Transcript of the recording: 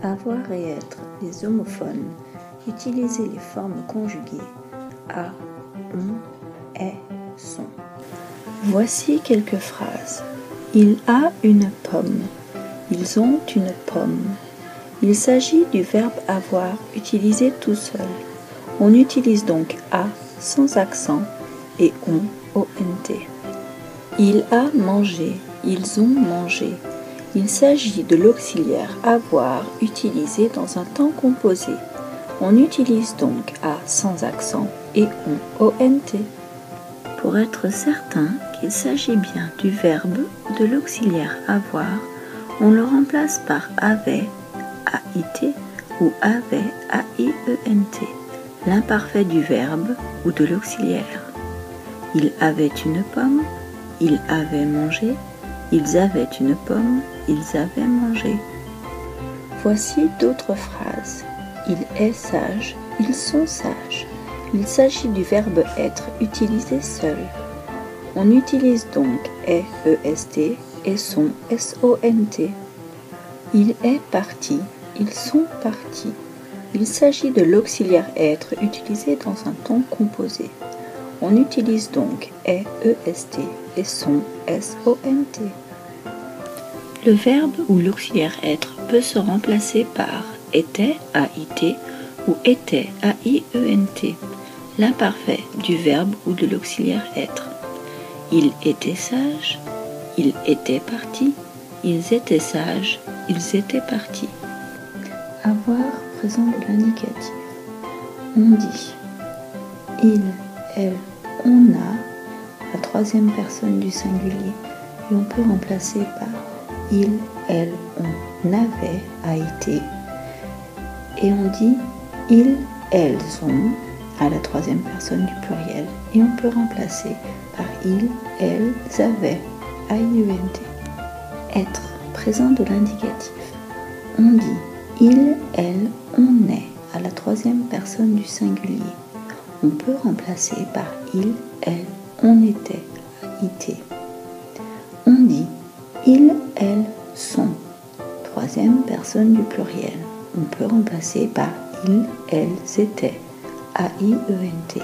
Avoir et être, les homophones, utiliser les formes conjuguées a, on, est, sont. Voici quelques phrases. Il a une pomme. Ils ont une pomme. Il s'agit du verbe avoir utilisé tout seul. On utilise donc a sans accent et on, ont. Il a mangé. Ils ont mangé. Il s'agit de l'auxiliaire avoir utilisé dans un temps composé. On utilise donc a sans accent et on, ont. Pour être certain qu'il s'agit bien du verbe ou de l'auxiliaire avoir, on le remplace par avait, ait ou avait, aiement, l'imparfait du verbe ou de l'auxiliaire. Il avait une pomme, il avait mangé, ils avaient une pomme, ils avaient mangé. Voici d'autres phrases. Il est sage, ils sont sages. Il s'agit du verbe être utilisé seul. On utilise donc est, est et sont, sont. Il est parti, ils sont partis. Il s'agit de l'auxiliaire être utilisé dans un temps composé. On utilise donc est, et sont, sont. Le verbe ou l'auxiliaire être peut se remplacer par était, ait ou était, aiement, l'imparfait du verbe ou de l'auxiliaire être. Il était sage, il était parti, ils étaient sages, ils étaient partis. Avoir présent de l'indicatif. On dit il, elle, on a, la troisième personne du singulier, et on peut remplacer par il, elle, on avait, a été, et on dit ils, elles ont, à la troisième personne du pluriel, et on peut remplacer par ils, elles avaient, aiement. Être, présent de l'indicatif. On dit il, elle, on est, à la troisième personne du singulier. On peut remplacer par il, elle, on était, ait. On dit ils, elles sont, troisième personne du pluriel. On peut remplacer par ils, elles étaient, aiement.